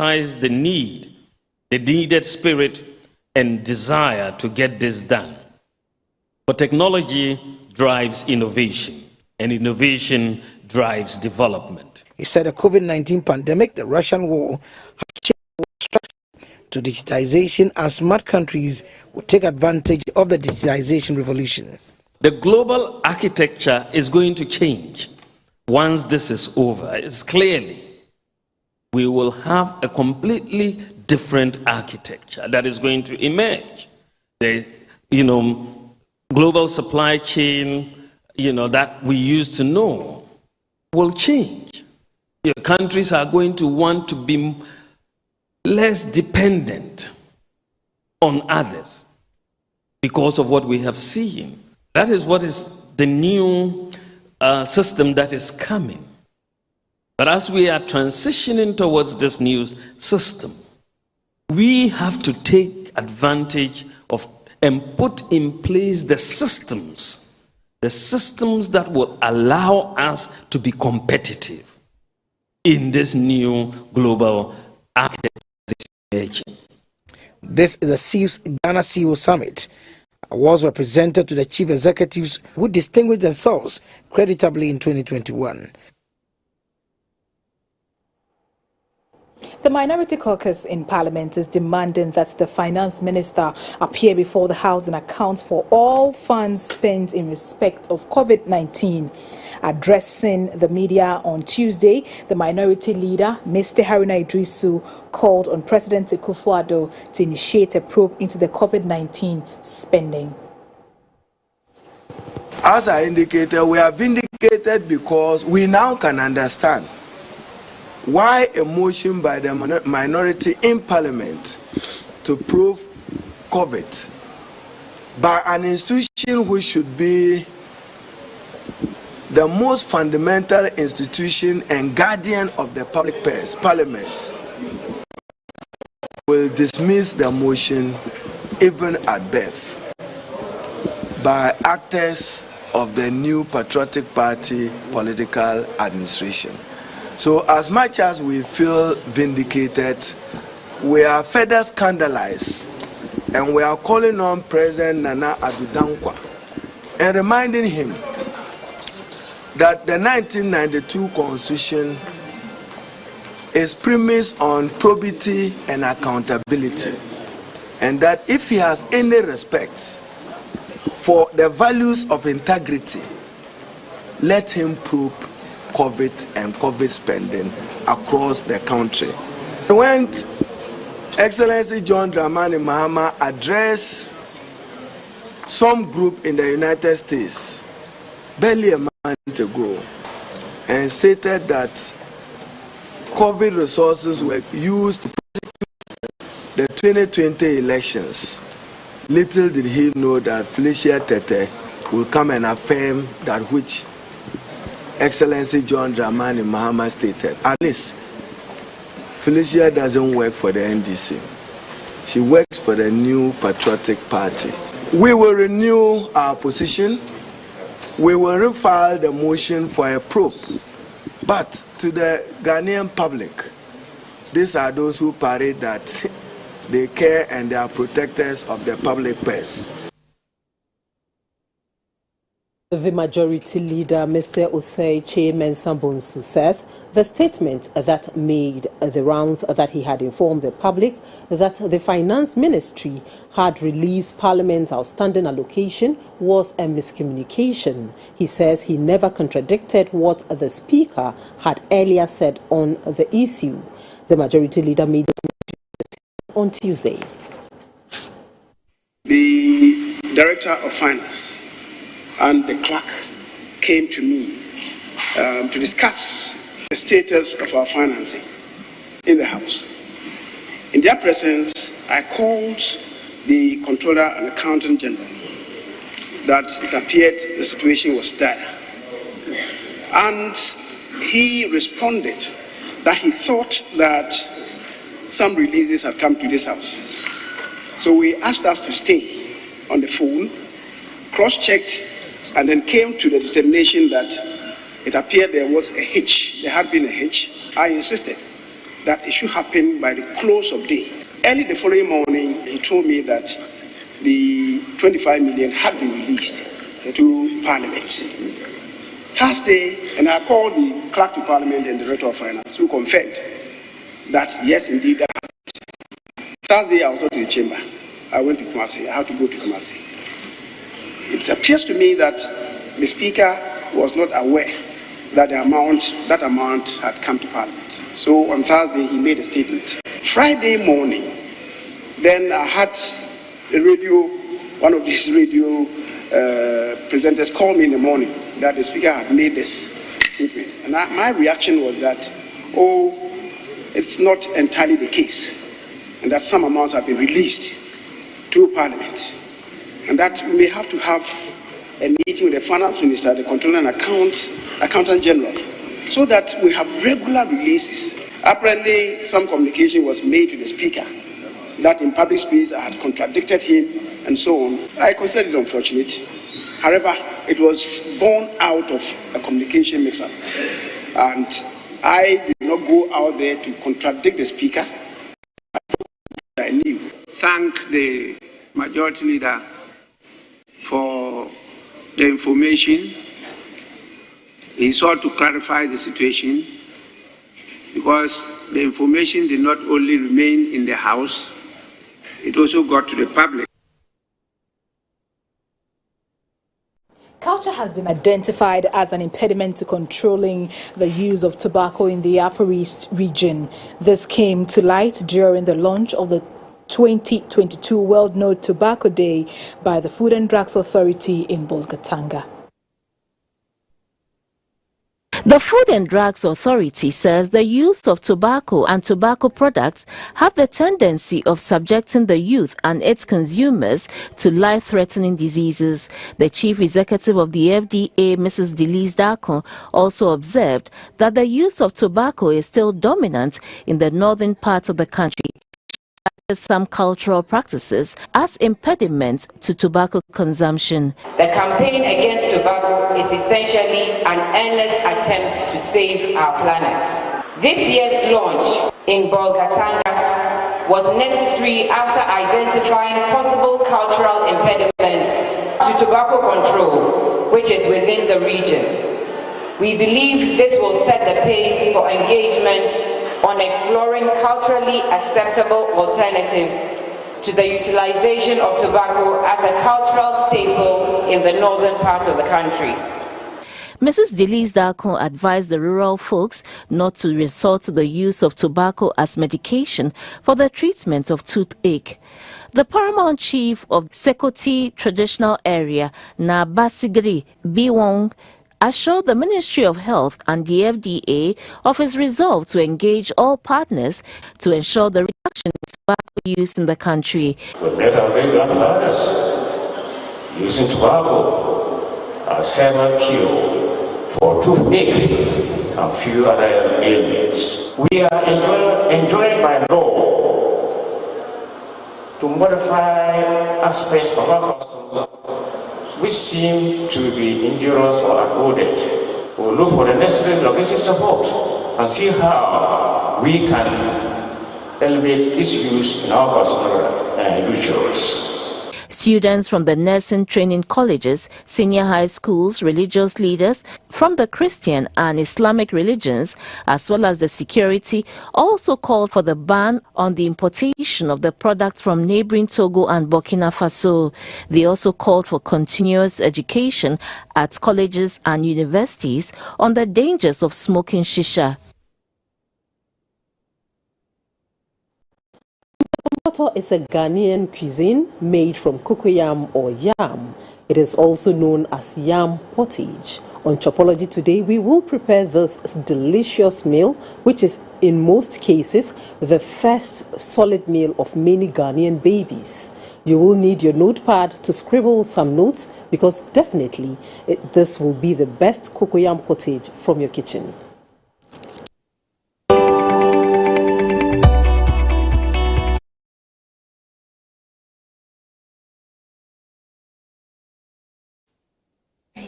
the needed spirit and desire to get this done. But technology drives innovation, and innovation drives development. He said the COVID-19 pandemic, the Russian war, have changed structure to digitization, and smart countries will take advantage of the digitization revolution. The global architecture is going to change once this is over. It's clearly we will have a completely different architecture that is going to emerge. The global supply chain, that we used to know will change. Countries are going to want to be less dependent on others because of what we have seen. That is what is the new system that is coming. But as we are transitioning towards this new system, we have to take advantage of and put in place the systems that will allow us to be competitive in this new global architecture. This is the Ghana CEO Summit. Awards were presented to the chief executives who distinguished themselves creditably in 2021. The Minority Caucus in Parliament is demanding that the Finance Minister appear before the House and account for all funds spent in respect of COVID-19. Addressing the media on Tuesday, the Minority Leader, Mr. Haruna Idrisu, called on President Akufo-Addo to initiate a probe into the COVID-19 spending. As I indicated, we are vindicated because we now can understand why a motion by the minority in Parliament to probe COVID by an institution which should be the most fundamental institution and guardian of the public purse, Parliament, will dismiss the motion even at birth by actors of the new Patriotic Party political administration. So as much as we feel vindicated, we are further scandalized, and we are calling on President Nana Addo Dankwa and reminding him that the 1992 Constitution is premised on probity and accountability, and that if he has any respect for the values of integrity, let him probe COVID and COVID spending across the country. When Excellency John Dramani Mahama addressed some group in the United States barely a month ago and stated that COVID resources were used to prosecute the 2020 elections, little did he know that Felicia Tete will come and affirm that which Excellency John Dramani Mahama stated. At least, Felicia doesn't work for the NDC. She works for the new Patriotic Party. We will renew our position. We will refile the motion for a probe. But to the Ghanaian public, these are those who parade that they care and they are protectors of the public purse. The Majority Leader, Mr. Osei Mensah-Bonsu, says the statement that made the rounds that he had informed the public that the Finance Ministry had released Parliament's outstanding allocation was a miscommunication. He says he never contradicted what the Speaker had earlier said on the issue. The Majority Leader made it on Tuesday. The Director of Finance and the clerk came to me to discuss the status of our financing in the House. In their presence, I called the Controller and Accountant General that it appeared the situation was dire. And he responded that he thought that some releases had come to this House. So he asked us to stay on the phone, cross-checked, and then came to the determination that it appeared there was a hitch. There had been a hitch. I insisted that it should happen by the close of day. Early the following morning, he told me that the 25 million had been released to Parliament. Thursday, and I called the clerk to Parliament and the Director of Finance, who confirmed that yes, indeed, that happened. Thursday, I was not in the chamber. I went to Kumasi. I had to go to Kumasi. It appears to me that the Speaker was not aware that that amount had come to Parliament. So on Thursday, he made a statement. Friday morning, then I had one of these radio presenters called me in the morning that the Speaker had made this statement. And my reaction was that, it's not entirely the case, and that some amounts have been released to Parliament, and that we may have to have a meeting with the Finance Minister, the Controller and Accountant General, so that we have regular releases. Apparently, some communication was made to the Speaker that in public space I had contradicted him and so on. I consider it unfortunate. However, it was born out of a communication mix-up, and I did not go out there to contradict the Speaker. I knew. Thank the Majority Leader for the information. He sought to clarify the situation, because the information did not only remain in the House, it also got to the public. Culture has been identified as an impediment to controlling the use of tobacco in the Upper East region. This came to light during the launch of the 2022 World No Tobacco Day by the Food and Drugs Authority in Bolgatanga. The Food and Drugs Authority says the use of tobacco and tobacco products have the tendency of subjecting the youth and its consumers to life-threatening diseases. The Chief Executive of the FDA, Mrs. Delise Darko, also observed that the use of tobacco is still dominant in the northern parts of the country. Some cultural practices as impediments to tobacco consumption. The campaign against tobacco is essentially an endless attempt to save our planet. This year's launch in Bolgatanga was necessary after identifying possible cultural impediments to tobacco control, which is within the region. We believe this will set the pace for engagement on exploring culturally acceptable alternatives to the utilization of tobacco as a cultural staple in the northern part of the country. Mrs. Delise Darko advised the rural folks not to resort to the use of tobacco as medication for the treatment of toothache. The paramount chief of Sekoti traditional area, Nabasigri Biwong, assured the Ministry of Health and the FDA of his resolve to engage all partners to ensure the reduction in tobacco use in the country. We met our great grandfathers using tobacco as herbal cure for toothache and few other ailments. We are enjoined by law to modify aspects of our customs which seem to be injurious or outdated. We'll look for the necessary location support and see how we can elevate its use in our personal rituals. Students from the nursing training colleges, senior high schools, religious leaders from the Christian and Islamic religions, as well as the security, also called for the ban on the importation of the products from neighboring Togo and Burkina Faso. They also called for continuous education at colleges and universities on the dangers of smoking shisha. Moto is a Ghanaian cuisine made from cocoyam or yam. It is also known as yam pottage. On Chopology today, we will prepare this delicious meal, which is in most cases the first solid meal of many Ghanaian babies. You will need your notepad to scribble some notes, because definitely this will be the best cocoyam pottage from your kitchen.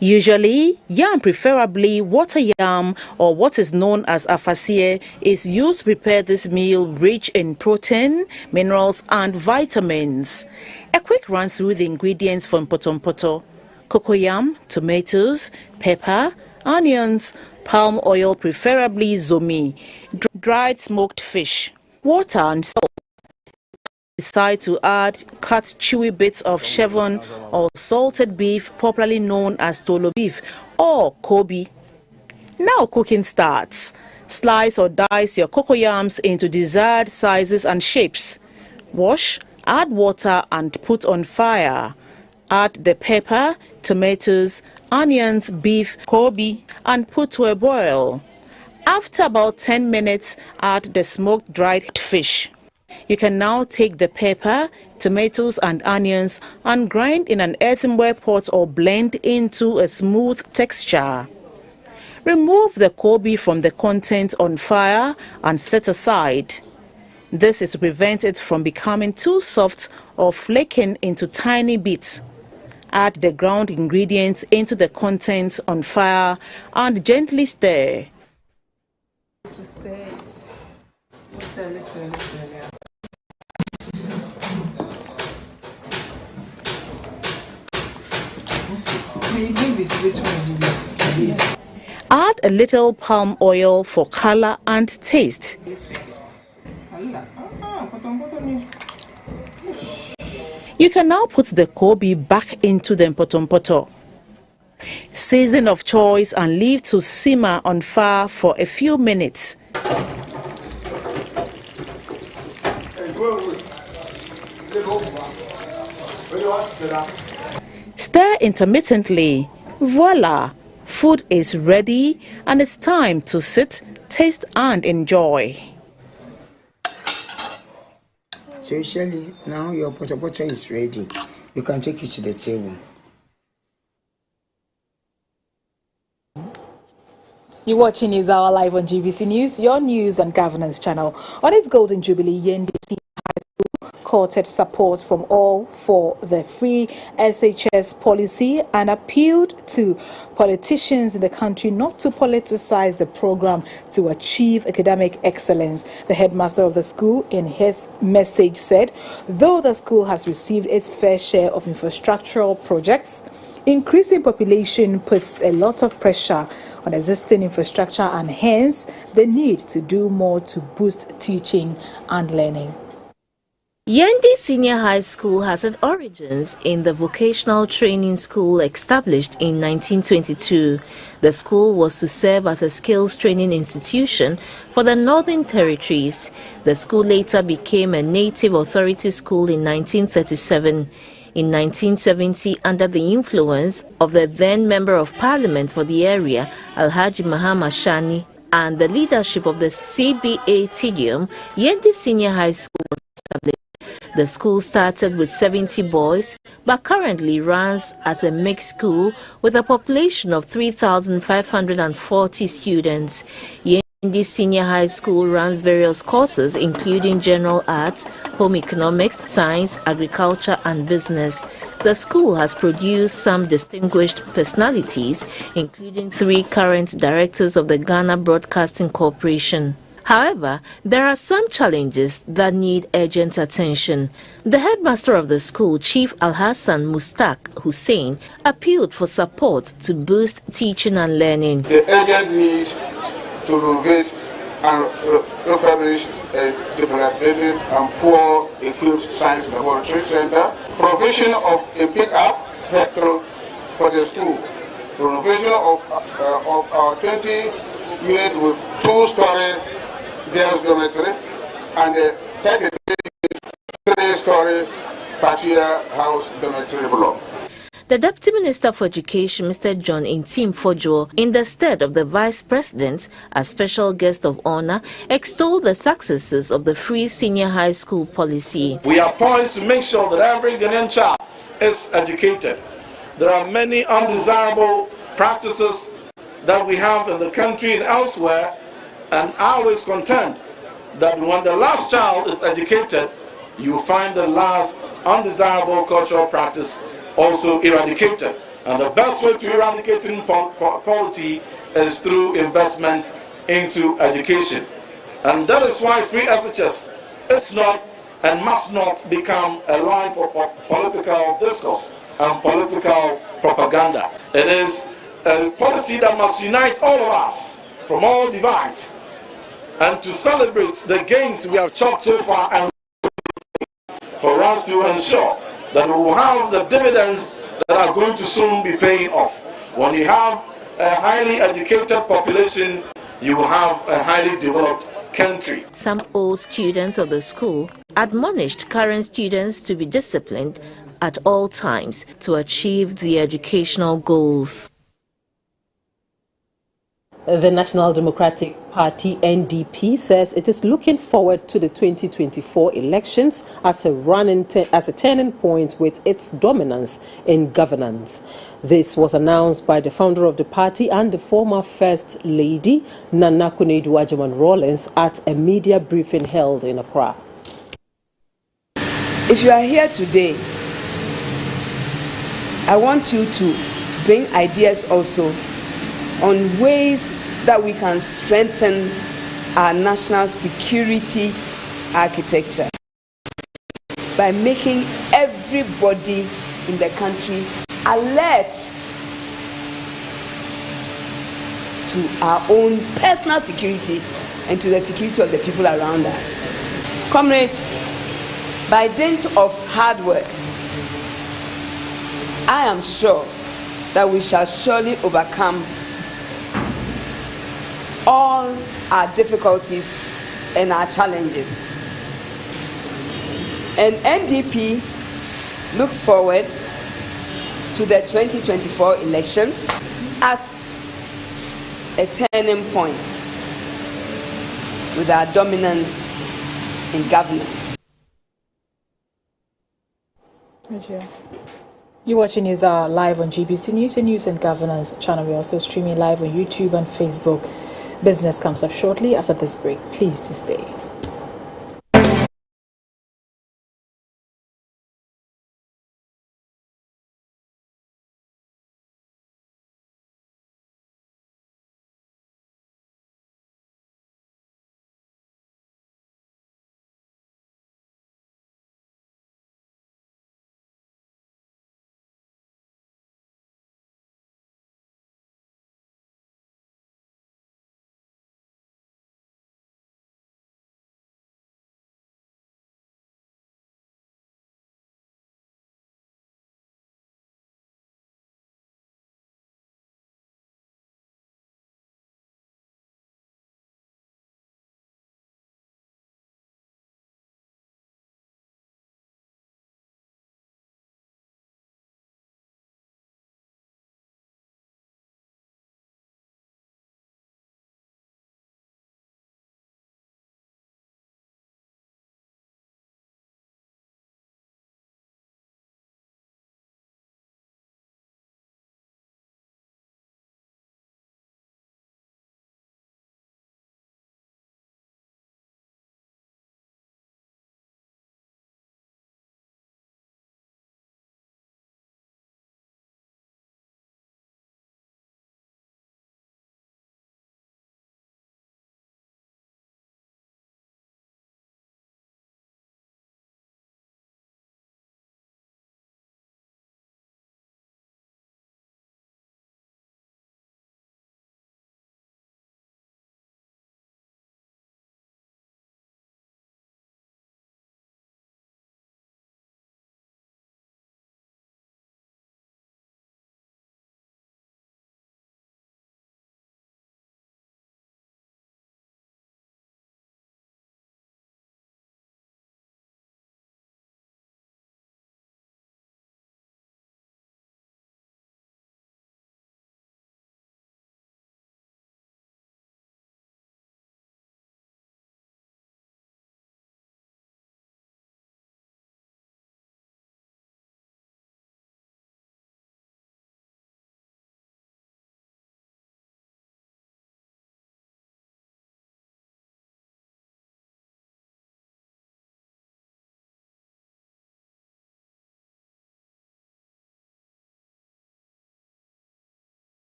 Usually, yam, preferably water yam or what is known as afasie, is used to prepare this meal rich in protein, minerals and vitamins. A quick run through the ingredients for mpotompoto: cocoyam, tomatoes, pepper, onions, palm oil, preferably zomi, dried smoked fish, water and salt. Decide to add cut chewy bits of chevron or salted beef, popularly known as tolo beef or kobe. Now cooking starts. Slice or dice your cocoyams into desired sizes and shapes. Wash, add water and put on fire. Add the pepper, tomatoes, onions, beef, kobe and put to a boil. After about 10 minutes, add the smoked dried fish. You can now take the pepper, tomatoes and onions and grind in an earthenware pot or blend into a smooth texture. Remove the kobe from the contents on fire and set aside. This is to prevent it from becoming too soft or flaking into tiny bits. Add the ground ingredients into the contents on fire and gently stir. Add a little palm oil for color and taste. You can now put the kobe back into the mpotompoto. Season of choice and leave to simmer on fire for a few minutes. Stir intermittently. Voila! Food is ready and it's time to sit, taste and enjoy. So usually now your potato is ready. You can take it to the table. You're watching News Hour live on GBC News, your news and governance channel. On its Golden Jubilee, Yendi courted support from all for the free SHS policy and appealed to politicians in the country not to politicize the program to achieve academic excellence. The headmaster of the school in his message said, though the school has received its fair share of infrastructural projects, increasing population puts a lot of pressure on existing infrastructure and hence the need to do more to boost teaching and learning. Yendi Senior High School has its origins in the vocational training school established in 1922. The school was to serve as a skills training institution for the Northern Territories. The school later became a native authority school in 1937. In 1970, under the influence of the then Member of Parliament for the area, Alhaji Mahama Shani, and the leadership of the CBA Tidium, Yendi Senior High School was established. The school started with 70 boys, but currently runs as a mixed school with a population of 3,540 students. Yendi Senior High School runs various courses including general arts, home economics, science, agriculture and business. The school has produced some distinguished personalities, including 3 current directors of the Ghana Broadcasting Corporation. However, there are some challenges that need urgent attention. The headmaster of the school, Chief Al-Hassan Mustaq Hussein, appealed for support to boost teaching and learning. The urgent need to renovate and refurbish a dilapidated and poor equipped science laboratory center, provision of a pickup vehicle for the school, renovation of our 20 unit with 2-story girls' dormitory and a 33-story partial house dormitory block. The Deputy Minister for Education, Mr. John Intim Fojo, in the stead of the Vice President, as special guest of honor, extolled the successes of the free senior high school policy. We are poised to make sure that every Ghanaian child is educated. There are many undesirable practices that we have in the country and elsewhere, and I always contend that when the last child is educated, you find the last undesirable cultural practice also eradicated. And the best way to eradicating poverty is through investment into education. And that is why free SHS is not and must not become a line for political discourse and political propaganda. It is a policy that must unite all of us from all divides and to celebrate the gains we have chalked so far, and for us to ensure that we will have the dividends that are going to soon be paying off. When you have a highly educated population, you will have a highly developed country. Some old students of the school admonished current students to be disciplined at all times to achieve the educational goals. The National Democratic Party, NDP, says it is looking forward to the 2024 elections as a turning point with its dominance in governance. This was announced by the founder of the party and the former First Lady, Nana Konadu Rawlings, at a media briefing held in Accra. If you are here today, I want you to bring ideas also on ways that we can strengthen our national security architecture by making everybody in the country alert to our own personal security and to the security of the people around us. Comrades, by dint of hard work, I am sure that we shall surely overcome all our difficulties and our challenges. And NDP looks forward to the 2024 elections as a turning point with our dominance in governance. You're watching News Hour live on GBC News and News and Governance channel. We're also streaming live on YouTube and Facebook. Business comes up shortly after this break. Please do stay.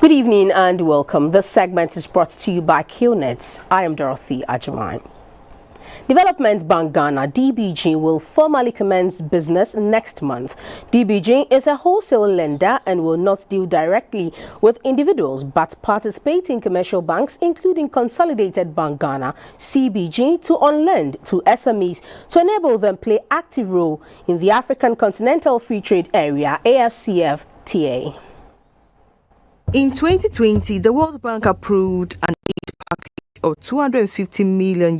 Good evening and welcome. This segment is brought to you by QNet. I am Dorothy Ajamai. Development Bank Ghana, DBG, will formally commence business next month. DBG is a wholesale lender and will not deal directly with individuals but participate in commercial banks, including Consolidated Bank Ghana, CBG, to on-lend to SMEs to enable them play active role in the African Continental Free Trade Area, AFCFTA. In 2020, the World Bank approved an aid package of $250 million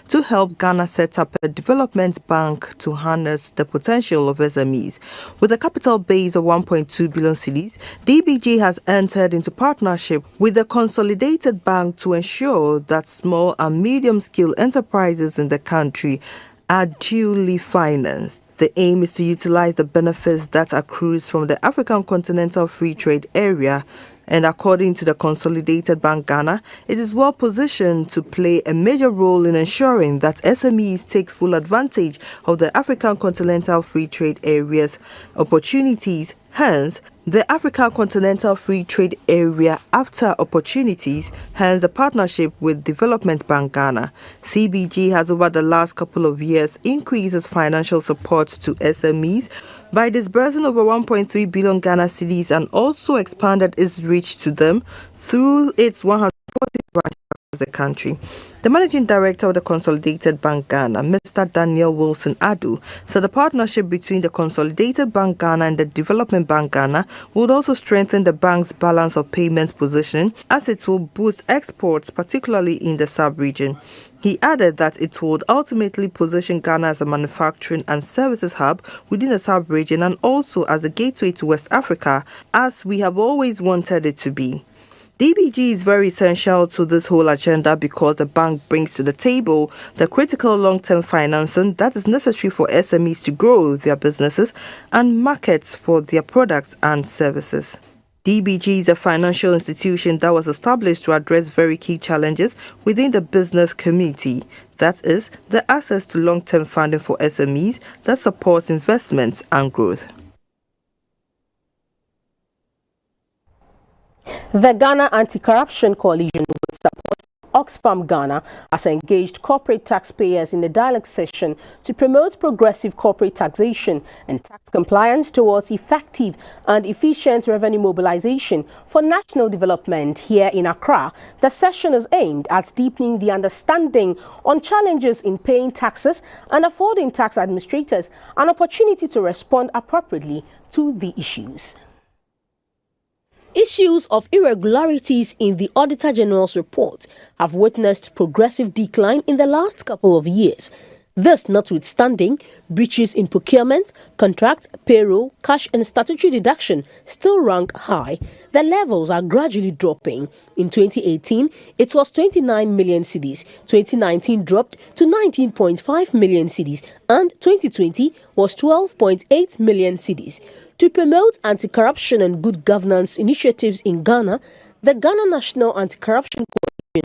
to help Ghana set up a development bank to harness the potential of SMEs. With a capital base of 1.2 billion cedis, DBG has entered into partnership with the Consolidated Bank to ensure that small and medium-scale enterprises in the country are duly financed. The aim is to utilize the benefits that accrues from the African Continental Free Trade Area, and according to the Consolidated Bank Ghana, it is well positioned to play a major role in ensuring that SMEs take full advantage of the African Continental Free Trade Area's opportunities. Hence, the African Continental Free Trade Area after opportunities, hence the partnership with Development Bank Ghana. CBG has over the last couple of years increased its financial support to SMEs by disbursing over 1.3 billion Ghana cedis and also expanded its reach to them through its 140 branches across the country. The managing director of the Consolidated Bank Ghana, Mr. Daniel Wilson Adu, said the partnership between the Consolidated Bank Ghana and the Development Bank Ghana would also strengthen the bank's balance of payments position, as it will boost exports, particularly in the sub-region. He added that it would ultimately position Ghana as a manufacturing and services hub within the sub-region and also as a gateway to West Africa, as we have always wanted it to be. DBG is very essential to this whole agenda because the bank brings to the table the critical long-term financing that is necessary for SMEs to grow their businesses and markets for their products and services. DBG is a financial institution that was established to address very key challenges within the business community. That is, the access to long-term funding for SMEs that supports investments and growth. The Ghana Anti-Corruption Coalition, with support Oxfam Ghana, has engaged corporate taxpayers in the dialogue session to promote progressive corporate taxation and tax compliance towards effective and efficient revenue mobilization for national development here in Accra. The session is aimed at deepening the understanding on challenges in paying taxes and affording tax administrators an opportunity to respond appropriately to the issues. Issues of irregularities in the Auditor General's report have witnessed progressive decline in the last couple of years. This notwithstanding, breaches in procurement, contract, payroll, cash and statutory deduction still rank high. The levels are gradually dropping. In 2018, it was 29 million cedis. 2019 dropped to 19.5 million cedis, and 2020 was 12.8 million cedis. To promote anti-corruption and good governance initiatives in Ghana, the Ghana National Anti-Corruption Coalition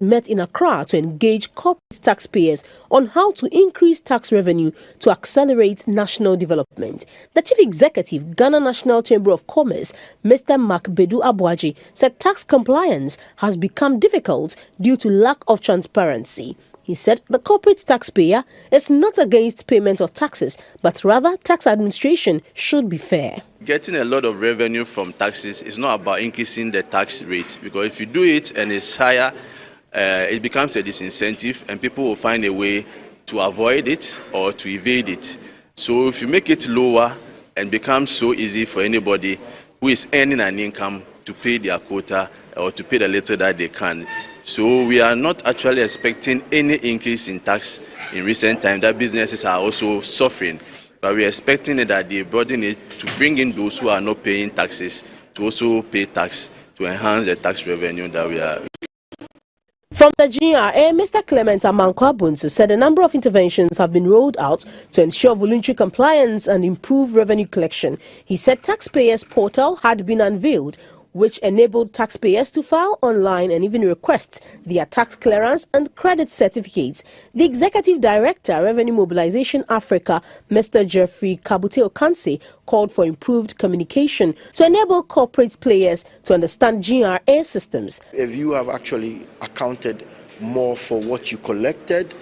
met in Accra to engage corporate taxpayers on how to increase tax revenue to accelerate national development. The Chief Executive, Ghana National Chamber of Commerce, Mr. Mark Bedu Abuaji, said tax compliance has become difficult due to lack of transparency. He said the corporate taxpayer is not against payment of taxes, but rather tax administration should be fair. Getting a lot of revenue from taxes is not about increasing the tax rate, because if you do it and it's higher, it becomes a disincentive and people will find a way to avoid it or to evade it. So if you make it lower and becomes so easy for anybody who is earning an income to pay their quota or to pay the little that they can. So we are not actually expecting any increase in tax in recent times. That businesses are also suffering, but we are expecting that they broaden it to bring in those who are not paying taxes to also pay tax to enhance the tax revenue that we are. From the GRA, Mr. Clement Amankwa-Bunsu said a number of interventions have been rolled out to ensure voluntary compliance and improve revenue collection. He said taxpayers' portal had been unveiled, which enabled taxpayers to file online and even request their tax clearance and credit certificates. The Executive Director, Revenue Mobilization Africa, Mr. Jeffrey Kabute-Okanse, called for improved communication to enable corporate players to understand GRA systems. If you have actually accounted more for what you collected,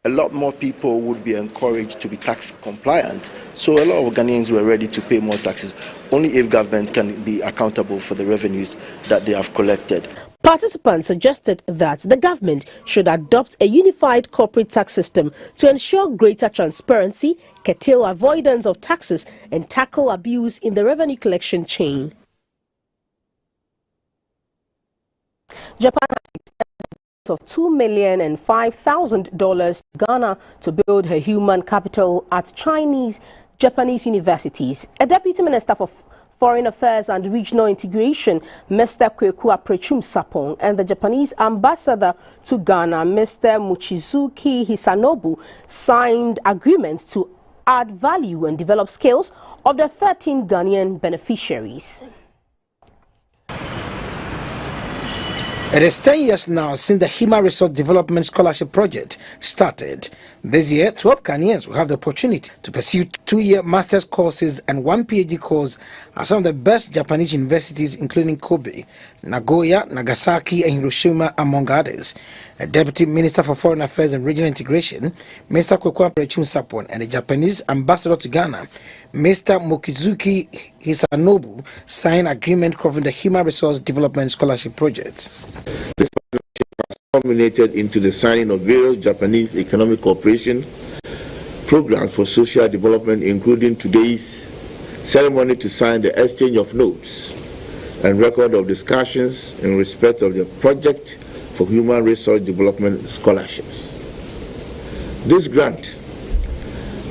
a lot more people would be encouraged to be tax compliant. So a lot of Ghanaians were ready to pay more taxes, only if government can be accountable for the revenues that they have collected. Participants suggested that the government should adopt a unified corporate tax system to ensure greater transparency, curtail avoidance of taxes, and tackle abuse in the revenue collection chain. Japan has of $2,005,000 to Ghana to build her human capital at Japanese universities. A Deputy Minister for Foreign Affairs and Regional Integration, Mr. Kweku Aprechum Sapong, and the Japanese ambassador to Ghana, Mr. Mochizuki Hisanobu, signed agreements to add value and develop skills of the 13 Ghanaian beneficiaries. It is 10 years now since the Human Resource Development Scholarship Project started. This year, 12 Ghanaians will have the opportunity to pursue 2-year master's courses and 1 PhD course at some of the best Japanese universities, including Kobe, Nagoya, Nagasaki, and Hiroshima, among others. The Deputy Minister for Foreign Affairs and Regional Integration, Mr. Kweku Aprechum Sapong, and the Japanese ambassador to Ghana, Mr. Mochizuki Hisanobu, signed agreement covering the Human Resource Development Scholarship Project. This partnership has culminated into the signing of various Japanese economic cooperation programs for social development, including today's ceremony to sign the exchange of notes and record of discussions in respect of the project for Human Resource Development Scholarships. This grant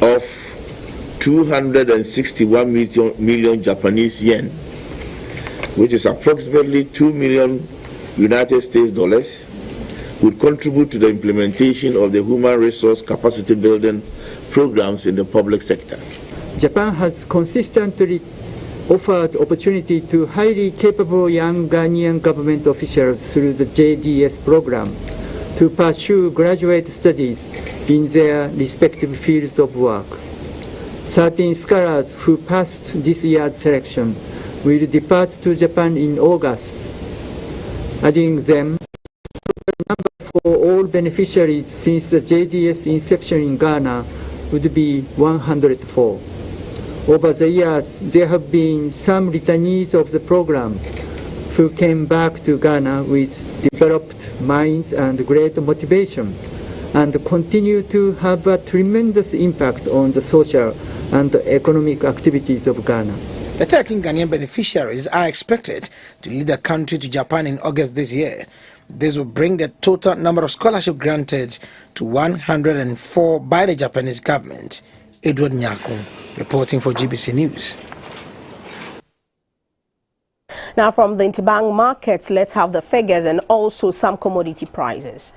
of 261 million Japanese yen, which is approximately 2 million United States dollars, would contribute to the implementation of the human resource capacity building programs in the public sector. Japan has consistently offered opportunity to highly capable young Ghanaian government officials through the JDS program to pursue graduate studies in their respective fields of work. 13 scholars who passed this year's selection will depart to Japan in August, adding them to the number for all beneficiaries since the JDS inception in Ghana would be 104. Over the years, there have been some returnees of the program who came back to Ghana with developed minds and great motivation and continue to have a tremendous impact on the social and economic activities of Ghana. The 13 Ghanaian beneficiaries are expected to lead the country to Japan in August this year. This will bring the total number of scholarships granted to 104 by the Japanese government. Edward Nyakun reporting for GBC News. Now from the interbank markets, let's have the figures and also some commodity prices.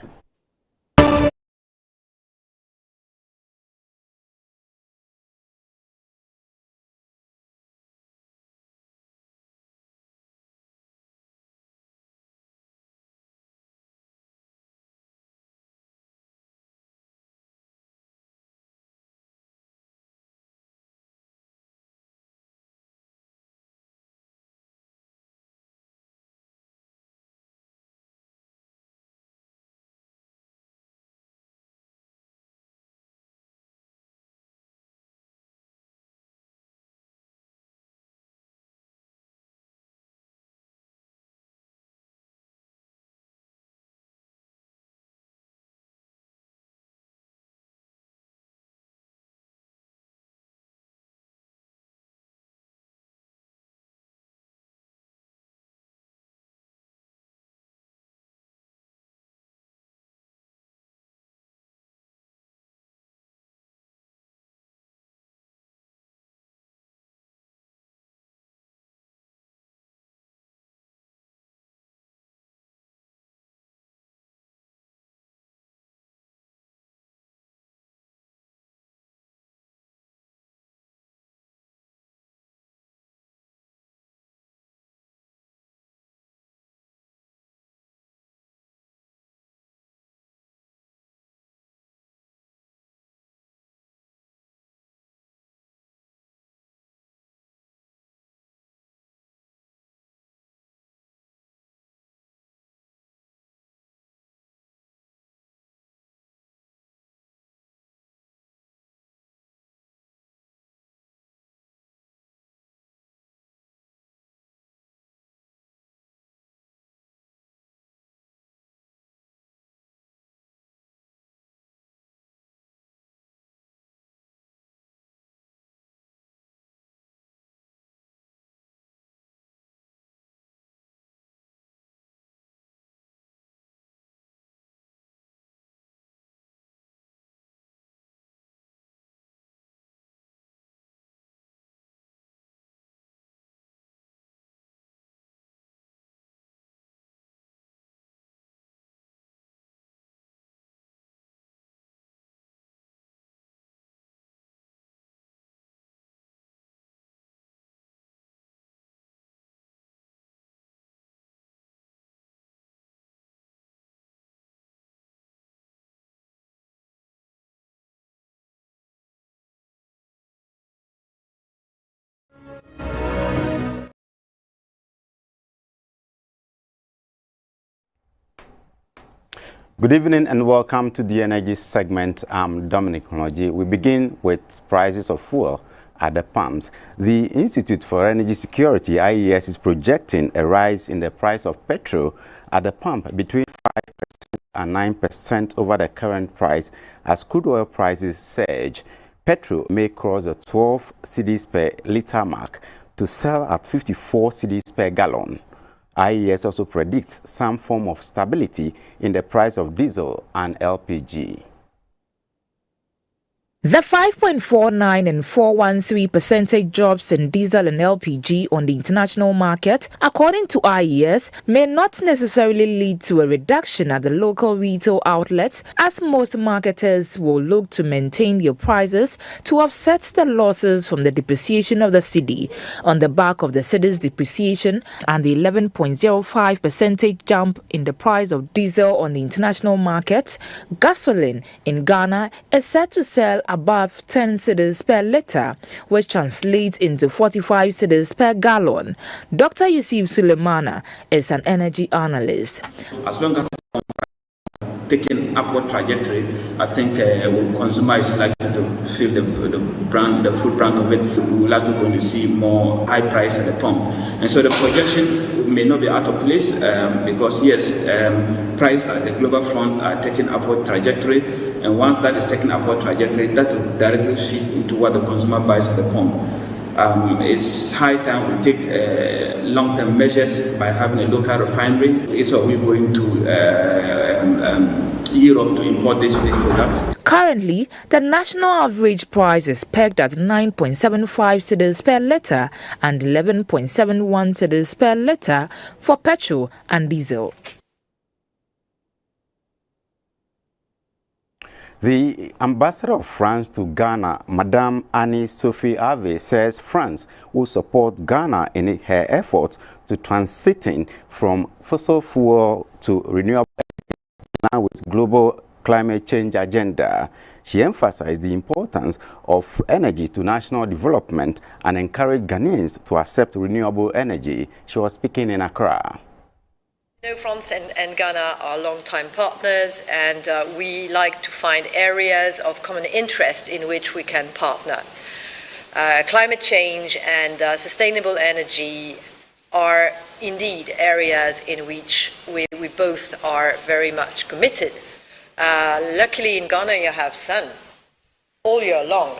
Good evening and welcome to the energy segment. I'm Dominic Honoji. We begin with prices of fuel at the pumps. The Institute for Energy Security, IES, is projecting a rise in the price of petrol at the pump between 5% and 9% over the current price as crude oil prices surge. Petrol may cross the 12 cedis per litre mark to sell at 54 cedis per gallon. IES also predicts some form of stability in the price of diesel and LPG. The 5.49 and 413% drops in diesel and LPG on the international market, according to IES, may not necessarily lead to a reduction at the local retail outlets, as most marketers will look to maintain their prices to offset the losses from the depreciation of the cedi. On the back of the cedi's depreciation and the 11.05% jump in the price of diesel on the international market, gasoline in Ghana is set to sell above 10 cedis per litre, which translates into 45 cedis per gallon. Dr. Yusuf Sulemana is an energy analyst. As long as taking upward trajectory, I think consumer is likely to feel the full brunt of it. We are likely going to see more high price at the pump, and so the projection may not be out of place because yes, price at the global front are taking upward trajectory, and once that is taking upward trajectory, that will directly feed into what the consumer buys at the pump. It's high time we take long-term measures by having a local refinery. So we're going to Europe to import these products. Currently, the national average price is pegged at 9.75 cedis per litre and 11.71 cedis per litre for petrol and diesel. The ambassador of France to Ghana, Madame Annie-Sophie Ave, says France will support Ghana in her efforts to transiting from fossil fuel to renewable energy with global climate change agenda. She emphasized the importance of energy to national development and encouraged Ghanaians to accept renewable energy. She was speaking in Accra. France and Ghana are long-time partners, and we like to find areas of common interest in which we can partner. Climate change and sustainable energy are indeed areas in which we both are very much committed. Luckily in Ghana you have sun all year long.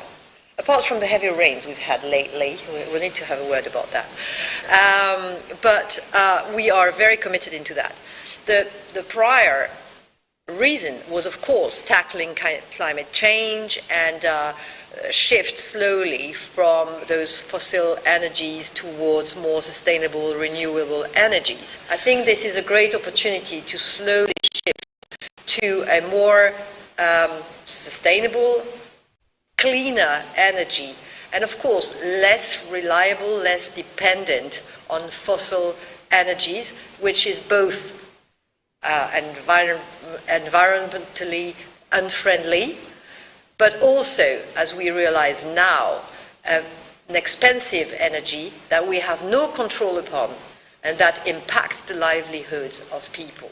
Apart from the heavy rains we've had lately, we'll need to have a word about that. But we are very committed into that. The prior reason was, of course, tackling climate change and shift slowly from those fossil energies towards more sustainable, renewable energies. I think this is a great opportunity to slowly shift to a more sustainable, cleaner energy, and of course less reliable, less dependent on fossil energies, which is both environmentally unfriendly, but also, as we realize now, an expensive energy that we have no control upon and that impacts the livelihoods of people.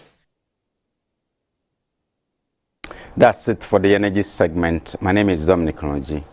That's it for the energy segment. My name is Dominic Honoji.